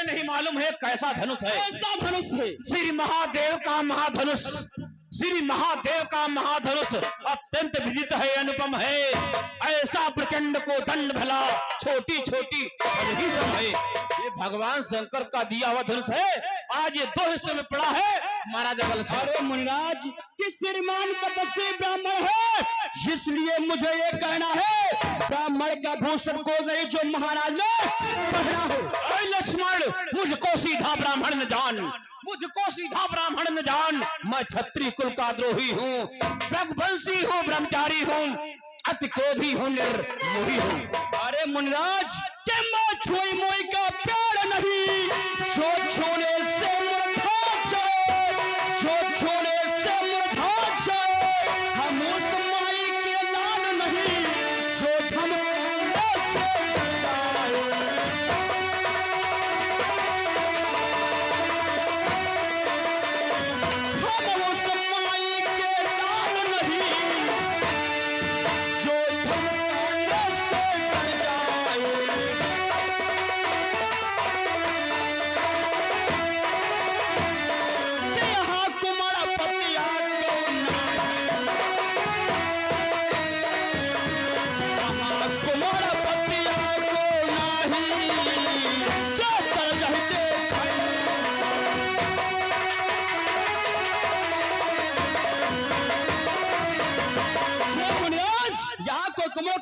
तुझे नहीं मालूम है कैसा धनुष है? कैसा धनुष है? श्री महादेव का महाधनुष, श्री महादेव का महाधनुष अत्यंत विदित है, अनुपम है। ऐसा प्रचंड को दंड भला छोटी छोटी ही सब है। ये भगवान शंकर का दिया हुआ धनुष है। आज ये 2 हिस्सों में पड़ा है महाराज बल से। अरे मुनिराज कि श्रीमान तपस्वी ब्राह्मण है, इसलिए मुझे ये कहना है ब्राह्मण का भूषण को नहीं जो महाराज ने पहना हो। अरे लक्ष्मण, मुझको सीधा ब्राह्मण न जान, मुझको सीधा ब्राह्मण न जान। मैं क्षत्रिय कुल का द्रोही हूँ, रघुवंशी हूँ, ब्रह्मचारी हूँ, अति क्रोधी हूँ, निर्मोही हूँ। अरे मुनिराज के मैं छुई मोई का प्यार नहीं, जो छोड़े से मुर्धा जाए, जो छोड़े से मुर्धा जाए। हम उस माई के लाल नहीं जो हम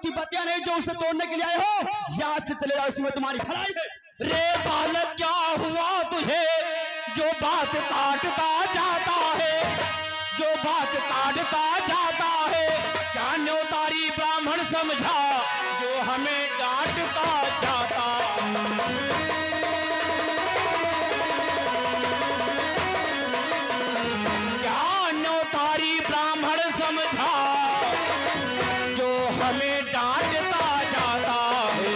की बतिया नहीं जो उसे तोड़ने के लिए आए हो, यहाँ से चले जाओ, इसमें तुम्हारी भलाई है। रे बालक क्या हुआ तुझे जो बात काटता जाता है, जो बात काटता जाता है? क्या न्योतारी ब्राह्मण समझा जो हमें डांटता जाता? क्या न्योतारी ब्राह्मण समझा जो हमें डांटता जाता है?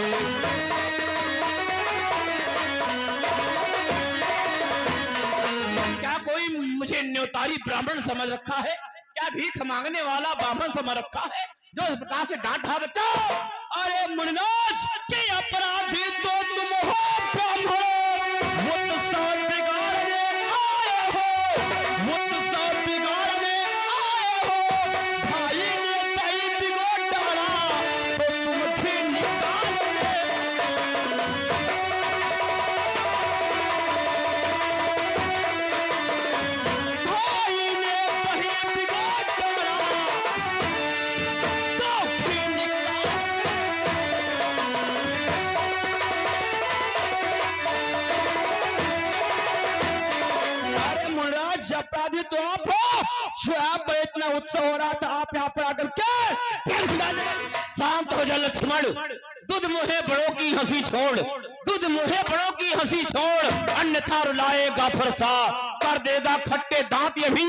क्या कोई मुझे न्योतारी ब्राह्मण समझ रखा है? क्या भीख मांगने वाला ब्राह्मण समझ रखा है जो इस प्रकार से डांटा बच्चा? अरे मुनिराज के अपराधी तो तुम हो ब्राह्मण, मुझसे बिगाड़ने आए हो, मुझसे बिगाड़ने आए हो। भाई ने कहीं बिगड़ डाला तो तुम भी निकाल भाई ने कहीं बिगड़ डाला तो भी निकाल। अरे मुनिराज अपराधी तो आप हो, जो आप इतना उत्सव हो रहा था आप यहाँ पर आकर क्या? शांत हो जा लक्ष्मण, दूध मुहे बड़ों की हंसी छोड़, दूध मुहे बड़ों की हंसी छोड़, अन्यथा रुलाएगा फरसा, कर देगा खट्टे दांत ये भी,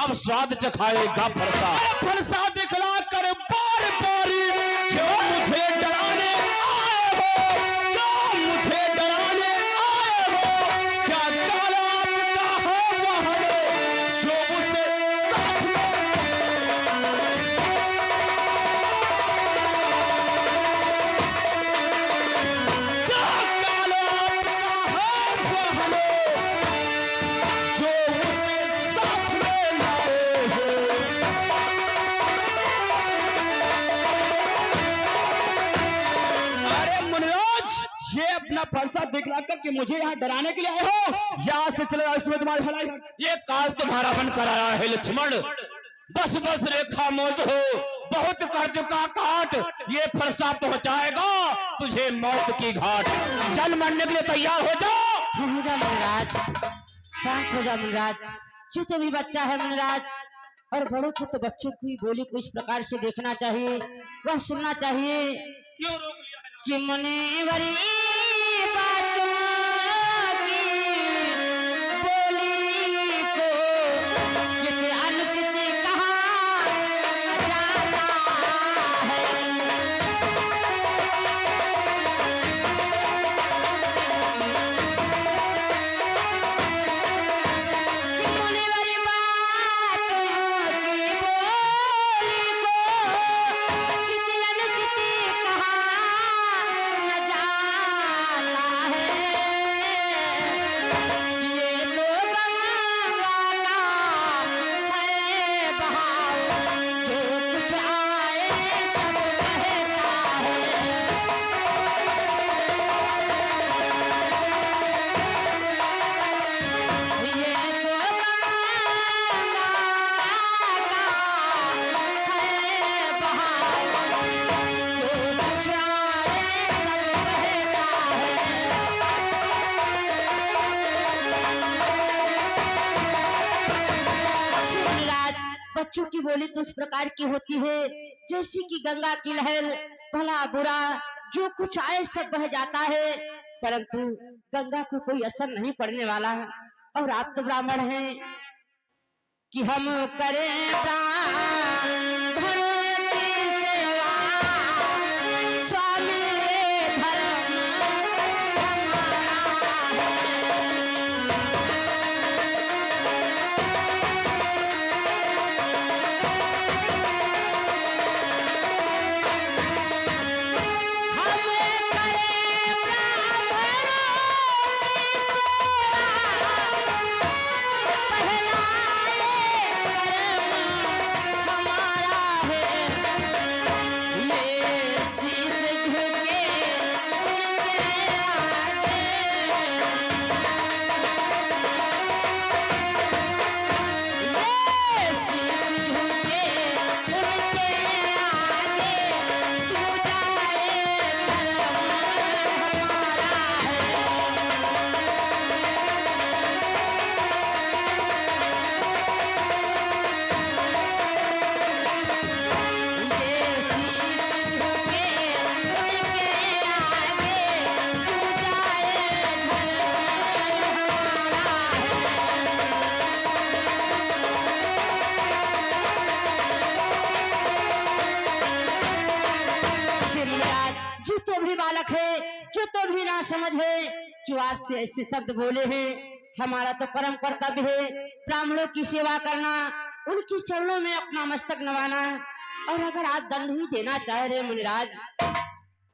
अब स्वाद चखाएगा फरसा। फरसा दिखला कर बार बारी जो मुझे डराने आए हो, जो मुझे डराने आए हो। क्या काला आपका है वह जो उसे साथ में क्या काला आपका है वह जो उसे साथ में लाए हो। अरे मुनिराज ये अपना फरसा दिखला कर कि मुझे यहाँ डराने के लिए आए हो, यहाँ से चले जाओ, इसमें तुम्हारी भलाई है। ये काल तुम्हारा बन कर आया है लक्ष्मण, बस बस रे खामोश हो, बहुत कर्ज का काट, ये फरसा पहुंचाएगा तुझे मौत की घाट। चल मरने के लिए तैयार हो जाओ। चुप हो जा मुनिराज, शांत हो जा मुनिराज, तू तो भी बच्चा है मुनिराज, और बड़ों को तो बच्चों की बोली को इस प्रकार से देखना चाहिए, वह सुनना चाहिए। क्यों रोक लिया है? कि मुनिवरी बातों की बोली को कितने अनुचित कहा जाता है। कि मुनिवरी बातों की बोली को कितने अनुचित कहा बच्चों की बोली तो इस प्रकार की होती है जैसे कि गंगा की लहर, भला बुरा जो कुछ आए सब बह जाता है, परंतु गंगा को कोई असर नहीं पड़ने वाला। और आप तो ब्राह्मण हैं कि हम करें प्राण धर्म की सेवा, स्वामी धर्म हमारा जो तो भी बालक है, जो तो भी ना समझ है, जो आपसे ऐसे शब्द बोले हैं, हमारा तो परम कर्तव्य है ब्राह्मणों की सेवा करना, उनके चरणों में अपना मस्तक नवाना। और अगर आप दंड ही देना चाह रहे मुनिराज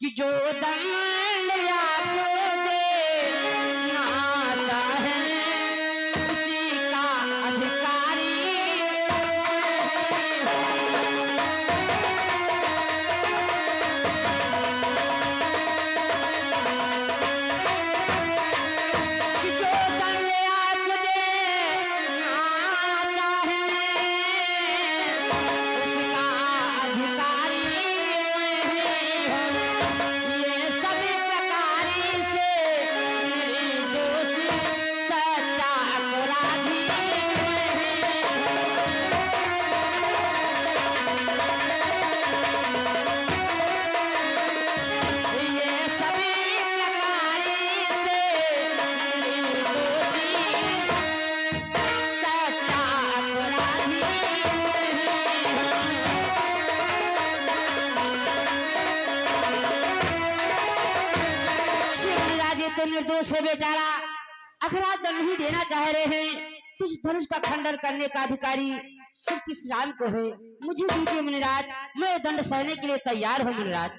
कि जो दंड आपको देना चाहे उसी का अधिकारी तो निर्दोष है बेचारा। अगर आप दंड नहीं देना चाह रहे हैं तो इस धनुष का खंडन करने का अधिकारी सिर्फ इस राम को है। मुझे दीजिए मुनिराज, मैं दंड सहने के लिए तैयार हूँ मुनिराज।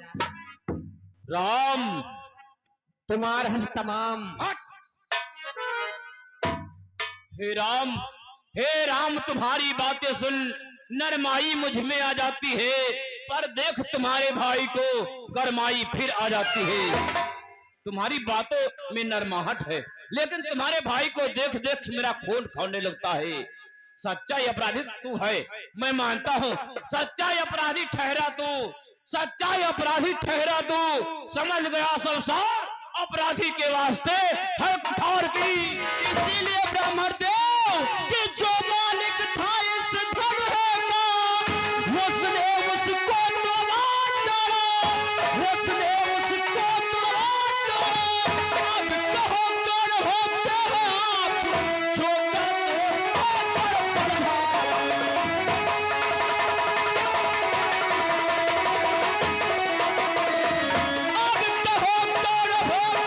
राम तुम्हार हस तमाम। हे राम तुम्हारी बातें सुन नरमाई मुझ में आ जाती है, पर देख तुम्हारे भाई को गरमाई फिर आ जाती है। तुम्हारी बातों में नरमाहट है, लेकिन तुम्हारे भाई को देख देख मेरा खून खौलने लगता है। सच्चा अपराधी तू है, मैं मानता हूँ। सच्चा अपराधी ठहरा तू, सच्चा अपराधी ठहरा तू। समझ गया संसार अपराधी के वास्ते है कठोर की। इसीलिए ब्राह्मण देव कि जो मालिक था इस धन का उसने उसको तोड़ डाला, उसने उसको तोड़ डाला। अब कहो कर होते हो आप जो करते हो। अब कहो कर होते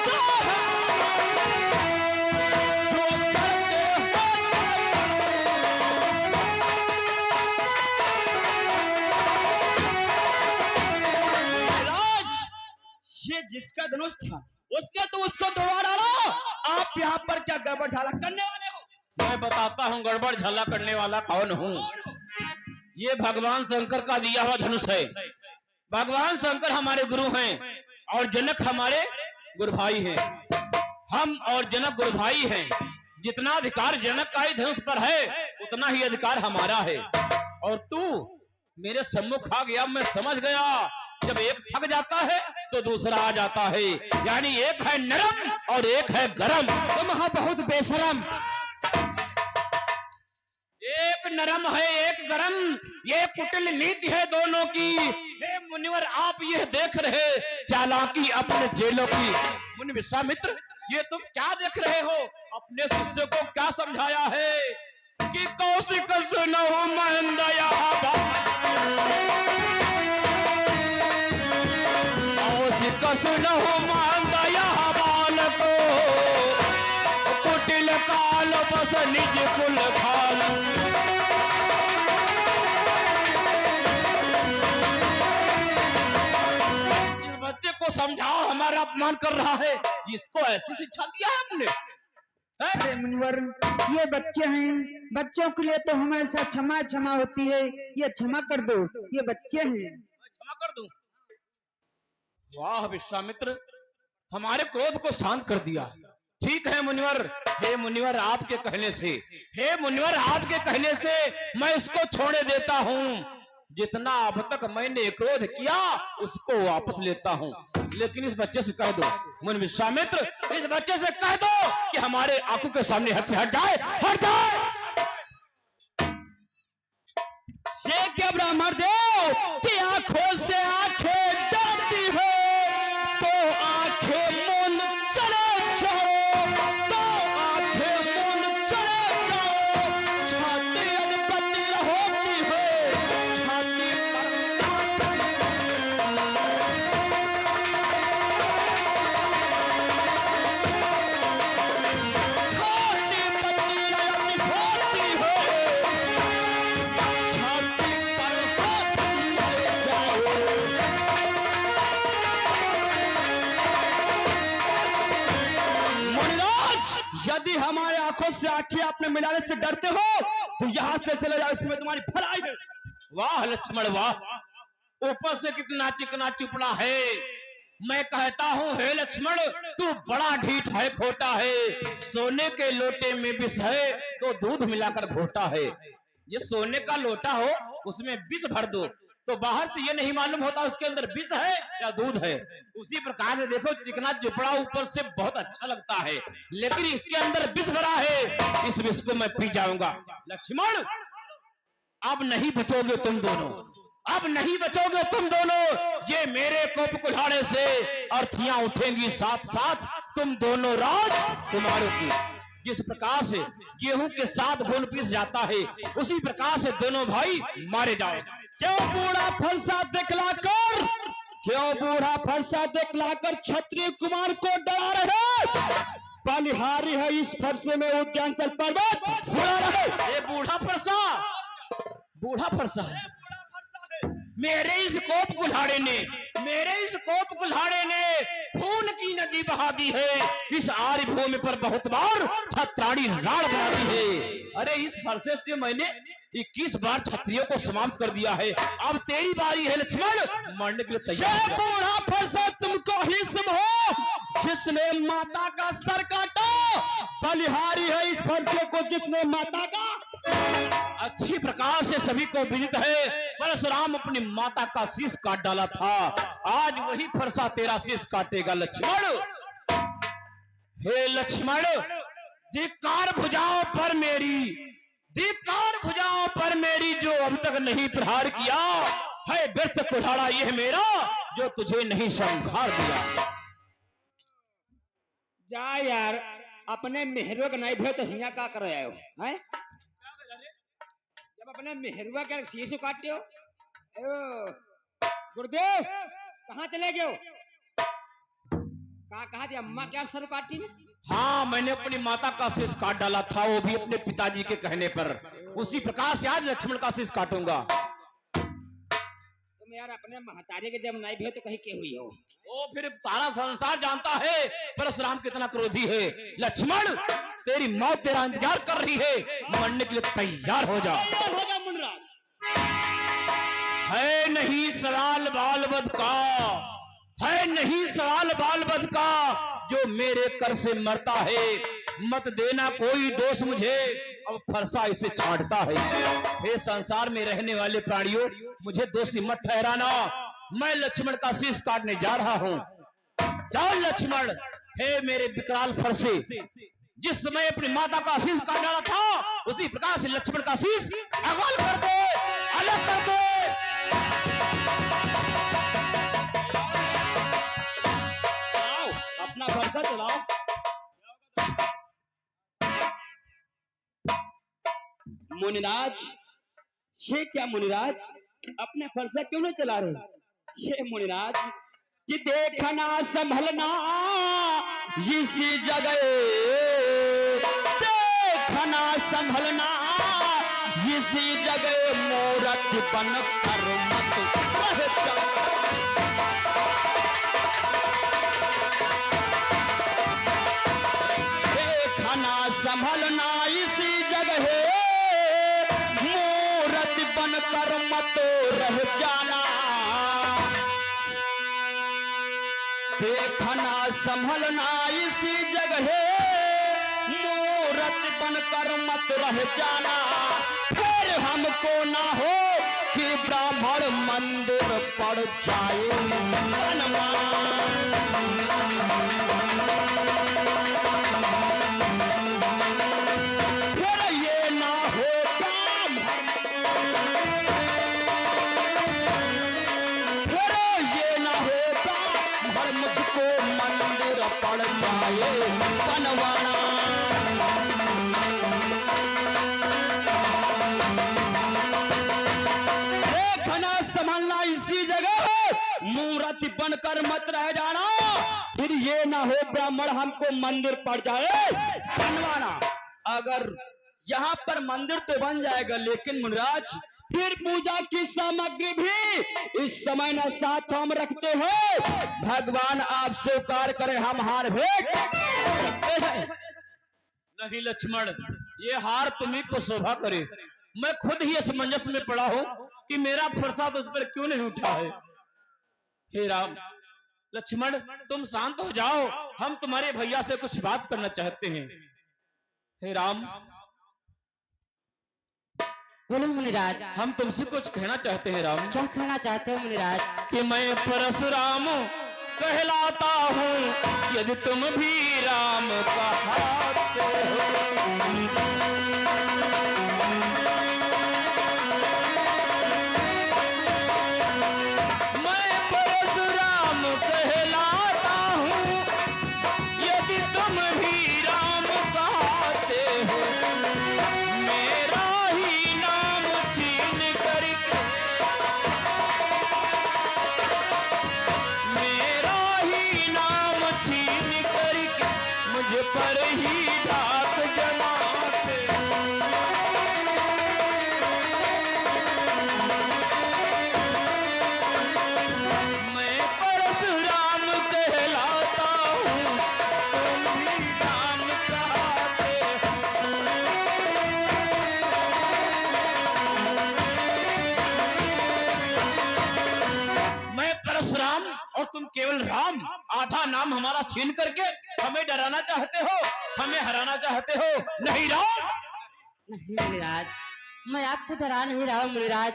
ये जिसका धनुष था उसने तो उसको तोड़ा डाला। आप यहाँ पर क्या गड़बड़ झाला करने वाले हो? मैं बताता हूँ गड़बड़ झल्ला करने वाला कौन हूँ। ये भगवान शंकर का दिया हुआ धनुष है। भगवान शंकर हमारे गुरु हैं और जनक हमारे गुरु भाई हैं। हम और जनक गुरु भाई हैं। जितना अधिकार जनक का ही धनुष पर है उतना ही अधिकार हमारा है। और तू मेरे सम्मुख आ गया, मैं समझ गया जब एक थक जाता है तो दूसरा आ जाता है। यानी एक है नरम और एक है गरम। तुम बहुत बेशरम। एक एक नरम है एक गरम, ये कुटिल नीति है दोनों की। हे मुनिवर आप ये देख रहे चालाकी अपने जेलों की। मुनि विश्वामित्र ये तुम क्या देख रहे हो? अपने शिष्य को क्या समझाया है कि कौशिक सुनहु मंदया कौशिक सुनहु मंदया बाल को कुटिल काल बस निज कुल खाल। इस बच्चे को समझाओ, हमारा अपमान कर रहा है। इसको ऐसी शिक्षा दिया है आपने? अरे मुनिवर, ये बच्चे हैं, बच्चों के लिए तो हमेशा क्षमा क्षमा होती है, ये क्षमा कर दो, ये बच्चे हैं। क्षमा कर दूं? वाह विश्वामित्र, हमारे क्रोध को शांत कर दिया। ठीक है मुनिवर, हे मुनिवर आपके कहने से, हे मुनिवर आपके कहने से मैं इसको छोड़े देता हूँ। जितना अब तक मैंने क्रोध किया उसको वापस लेता हूँ। लेकिन इस बच्चे से कह दो, मुनि विश्वामित्र इस बच्चे से कह दो कि हमारे आंखों के सामने हट से हट जाए, हट जाए। ये क्या ब्राह्मण देव की आंखों से आंखें डरती हो तो आंखें मुन चले जाओ, तो आंखें मुन चले जाओ। छाती अनपति होती है, छाती छाती पति होती है, छाती पर हाथ ले जाओ। मुनिराज, यदि हमारे आंखों से आंखें आपने मिलाने से डरते हो तो यहाँ से चले जाओ, इसमें तुम्हारी भलाई है। वाह लक्ष्मण वाह, ऊपर से कितना चिकना चुपड़ा है। मैं कहता हूँ हे लक्ष्मण तू बड़ा ढीठ है, खोटा है। सोने के लोटे में विष है तो दूध मिलाकर घोटा है। ये सोने का लोटा हो उसमें विष भर दो तो बाहर से ये नहीं मालूम होता उसके अंदर विष है या दूध है। उसी प्रकार से देखो चिकना चुपड़ा ऊपर से बहुत अच्छा लगता है लेकिन इसके अंदर विष भरा है। इस विष को मैं पी जाऊंगा। लक्ष्मण अब नहीं बचोगे तुम दोनों, अब नहीं बचोगे तुम दोनों। ये मेरे कोप कुल्हाड़े से अर्थियां उठेंगी साथ साथ तुम दोनों राजकुमारों की। जिस प्रकार से गेहूं के साथ घुन पीस जाता है उसी प्रकार से दोनों भाई मारे जाओ। क्यों बूढ़ा फरसा दिखलाकर, क्यों बूढ़ा फरसा दिखलाकर क्षत्रिय कुमार को डरा रहे? बलिहारी है इस फरसे में उद्यानचल पर्वत फुला रहे। ये बूढ़ा फरसा, बूढ़ा फरसा है। मेरे इस कोप कुल्हाड़े ने, मेरे इस कोप कुल्हाड़े ने खून की नदी बहा दी है। इस आर्य भूमि पर बहुत बार छत्राणी राण बना दी है। अरे इस फरसे से मैंने 21 बार क्षत्रियों को समाप्त कर दिया है। अब तेरी बारी है लक्ष्मण, मरने के लिए तैयार हो जा। बूढ़ा फरसा तुमको ही हो जिसने माता का सर काटा। बलिहारी है इस फरसे को जिसने माता का। अच्छी प्रकार से सभी को विदित है परशुराम अपनी माता का शीश काट डाला था। आज वही फरसा तेरा शीश काटेगा लक्ष्मण। हे लक्ष्मण धिक्कार भुजाओं पर मेरी, धिक्कार भुजाओं पर मेरी जो अब तक नहीं प्रहार किया है। व्यर्थ कुल्हाड़ा यह मेरा जो तुझे नहीं संघार दिया। जा यार, अपने मेहरुआ का नहीं भे तो हिया का कर रहे हो हैं? जब अपने मेहरुआ के शीशु काटते हो। गुरुदेव कहाँ चले गए हो? कहा थी अम्मा क्या सर काटी में? हाँ मैंने अपनी माता का शीश काट डाला था, वो भी अपने पिताजी के कहने पर। उसी प्रकार से आज लक्ष्मण का शीश काटूंगा। तुम यार अपने महतारी के जब नहीं भे तो कहीं के हुई हो? वो फिर सारा संसार जानता है परशुराम कितना क्रोधी है। लक्ष्मण तेरी मौत तेरा इंतजार कर रही है, मरने के लिए तैयार हो जा। होगा मुनिराज। है नहीं सवाल बाल बध का, है नहीं सवाल बाल बध का जो मेरे कर से मरता है। मत देना कोई दोष मुझे, अब फरसा इसे छांटता है। हे संसार में रहने वाले प्राणियों मुझे दोषी मत ठहराना। मैं लक्ष्मण का शीश काटने जा रहा हूँ। जाओ लक्ष्मण। हे मेरे विकराल फरसे, जिस समय अपनी माता का शीश काट डाला था, उसी प्रकार से लक्ष्मण का शीश अगल कर दे, अलग कर दे। चलाओ, अपना फरसा चलाओ। मुनिराज, ये क्या मुनिराज, अपने फरसा क्यों नहीं चला रहे? ये मुनिराज कि देखना संभलना इसी जगह, देखना संभलना इसी जगह, मूरत बन कर मत रह जा। देखना संभलना इसी जगह, मूरत बन कर मत रह जाना। देखना संभलना इसी जगह, मूरत बनकर मत रह जाना। फिर हमको ना हो कि ब्राह्मण मंदिर पड़ जाए बनवा। फिर ये ना हो मुझको मंदिर पड़ जाए बनवाना। देखना संभालना इसी जगह, मूर्ति बनकर मत रह जाना। फिर ये ना हो ब्राह्मण हमको मंदिर पड़ जाए बनवाना। अगर यहाँ पर मंदिर तो बन जाएगा, लेकिन मुनिराज फिर पूजा की सामग्री भी इस समय न साथ हम रखते हो। भगवान आपसे उपकार करे, हम हार भेंट सकते हैं। नहीं लक्ष्मण, ये हार तुम्ही को शोभा करे। मैं खुद ही असमंजस में पड़ा हूं कि मेरा प्रसाद उस पर क्यों नहीं उठा है। हे राम, लक्ष्मण तुम शांत हो जाओ, हम तुम्हारे भैया से कुछ बात करना चाहते हैं। हे राम, बोलो मुनिराज, हम तुमसे कुछ कहना चाहते हैं राम। क्या कहना चाहते हो मुनिराज? कि मैं परशुराम कहलाता हूँ, यदि तुम भी राम कहते हो। मैं परशुराम कहलाता हूँ, यदि तुम भी राम कहते हो। मेरा ही नाम छीन करके, मेरा ही नाम छीन करके मुझ पर ही डाक जमाते। मैं परशुराम कहलाता हूँ, तुम भी राम कहते हो। मैं परशुराम और तुम केवल राम, आधा नाम हमारा छीन करके हमें डराना चाहते हो, हमें हराना चाहते हो। नहीं राम, नहीं मुनिराज, मैं आपको डरा नहीं रहा हूँ मुनिराज।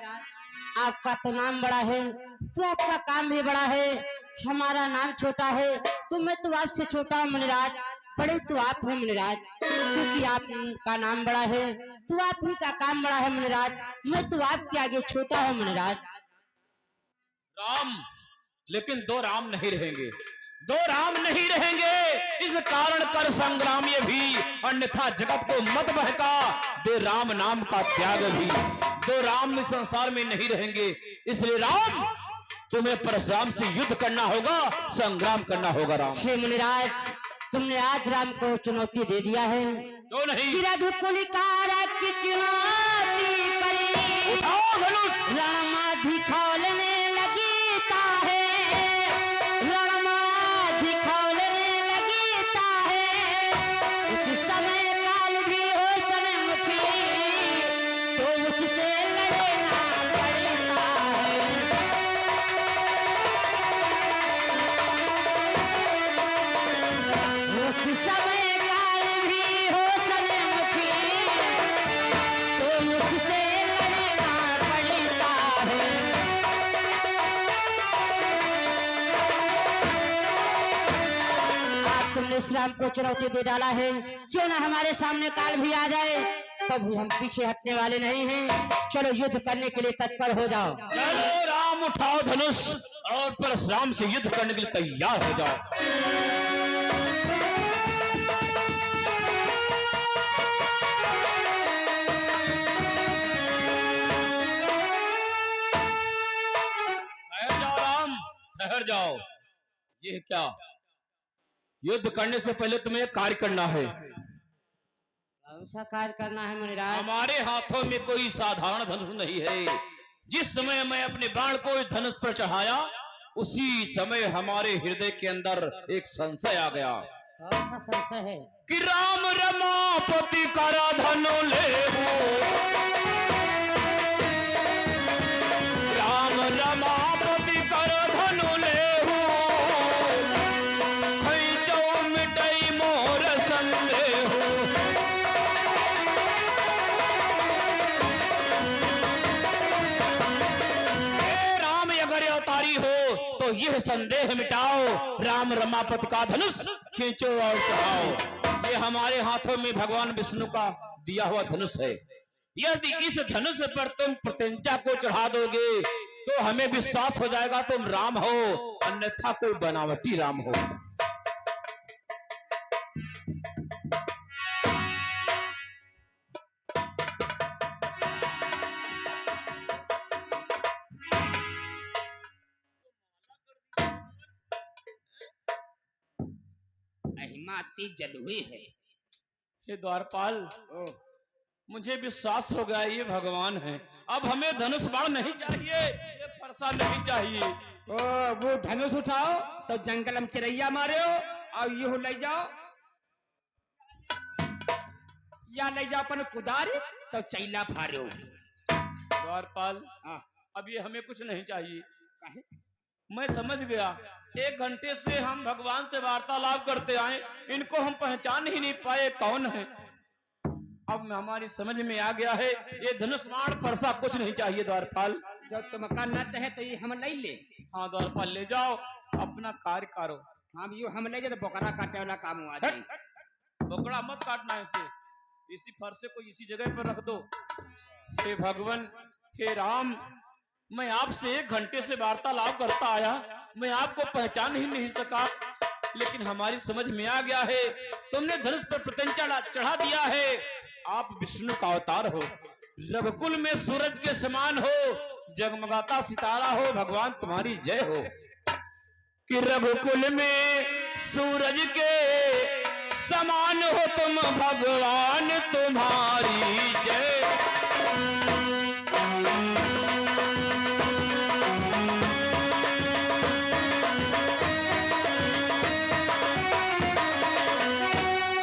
आपका तो नाम बड़ा है, तो आपका काम भी बड़ा है। हमारा नाम छोटा है, तो मैं तो आपसे छोटा हूँ मुनिराज। बड़े तो आप हैं मुनिराज, क्योंकि आपका नाम बड़ा है, तो आप ही का काम बड़ा है मुनिराज। मैं तो आपके आगे छोटा हूँ मुनिराज। राम, लेकिन दो राम नहीं रहेंगे, दो राम नहीं रहेंगे। इस कारण कर संग्राम ये भी, अन्यथा जगत को मत बहका दे राम नाम का त्याग भी। दो राम इस संसार में नहीं रहेंगे, इसलिए राम तुम्हें परशुराम से युद्ध करना होगा, संग्राम करना होगा। राम श्री मुनिराज, तुमने आज राम को चुनौती दे दिया है क्यों नहीं? कि रघुकुल कारा की चुनौती करी, उठाओ धनुष। रणमाधि खोलने लगी ताहे, रणमाधि खोलने लगी ताहे। उस समय काल भी हो समय मुखी, तो उससे लड़ना पड़ता है। उस समय काल भी हो समय मुखी, परशुराम को चुनौती दे डाला है, क्यों ना हमारे सामने काल भी आ जाए तब भी हम पीछे हटने वाले नहीं हैं। चलो युद्ध करने के लिए तत्पर हो जाओ। चलो राम उठाओ धनुष और परशुराम से युद्ध करने के लिए तैयार हो जाओ। ठहर जाओ राम, ठहर जाओ। ये क्या? युद्ध करने से पहले तुम्हें एक कार्य करना है। कौन सा कार्य करना है मुनिराज? हमारे हाथों में कोई साधारण धनुष नहीं है। जिस समय मैं अपने बाण को इस धनुष पर चढ़ाया उसी समय हमारे हृदय के अंदर एक संशय आ गया। कौन सा संशय है? कि राम रमापति करा धनु लेहु, राम रमापति कर धनु लेहु, खैचौ मिटई मोर संदेहु। राम अगर अवतारी हो तो यह संदेह मिटाओ, राम रमापति का धनुष खींचो और चढ़ाओ। ये हमारे हाथों में भगवान विष्णु का दिया हुआ धनुष है। यदि इस धनुष पर तुम प्रत्यंचा को चढ़ा दोगे तो हमें विश्वास हो जाएगा तुम राम हो, अन्यथा कोई बनावटी राम हो। अहिमाती जदुई है। हे द्वारपाल, मुझे विश्वास हो गया ये भगवान है। अब हमें धनुष बाण नहीं चाहिए, ये फरसा नहीं चाहिए। ओ वो धनुष उठाओ तो जंगल में चिड़ैया मारो और यूं ले जाओ, या ले जाओ अपन कुदारी तो चैला फाड़ो। द्वारपाल, अब ये हमें कुछ नहीं चाहिए। मैं समझ गया, 1 घंटे से हम भगवान से वार्तालाप करते आए, इनको हम पहचान ही नहीं पाए कौन है। अब हमारी समझ में आ गया है, ये धनुष बाण फरसा कुछ नहीं चाहिए। द्वारपाल, जो तुम करना चाहे तो ये हम ले ले। हाँ द्वारपाल, ले जाओ अपना कार्य करो। हम यूं हम ले जाए तो बोकरा काटे वाला काम हुआ जाए। बकड़ा मत काटना, ऐसे इसी फरसे को इसी जगह पर रख दो। हे भगवान, हे राम, मैं आपसे 1 घंटे से वार्तालाप करता आया, मैं आपको पहचान ही नहीं सका, लेकिन हमारी समझ में आ गया है तुमने धनुष पर प्रत्यंचा चढ़ा दिया है। आप विष्णु का अवतार हो, रघुकुल में सूरज के समान हो, जगमगाता सितारा हो। भगवान तुम्हारी जय हो। कि रघुकुल में सूरज के समान हो तुम, भगवान तुम्हारी जय।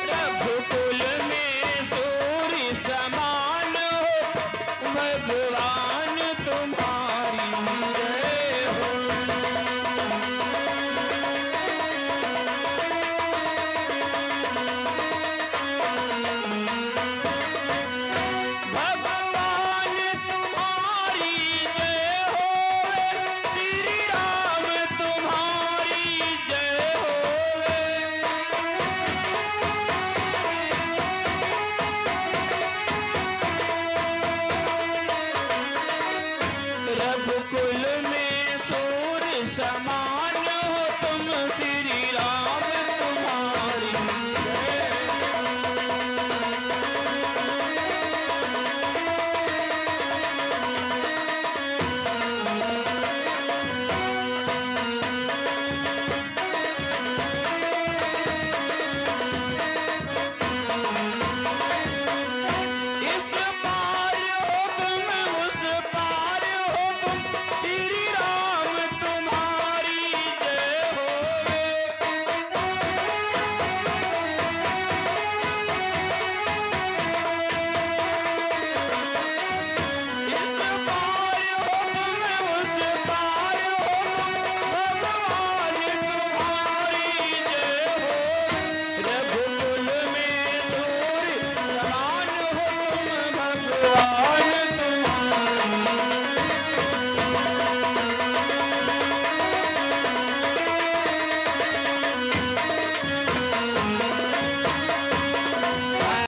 रघुकुल में सूर्य समान हो, भगवान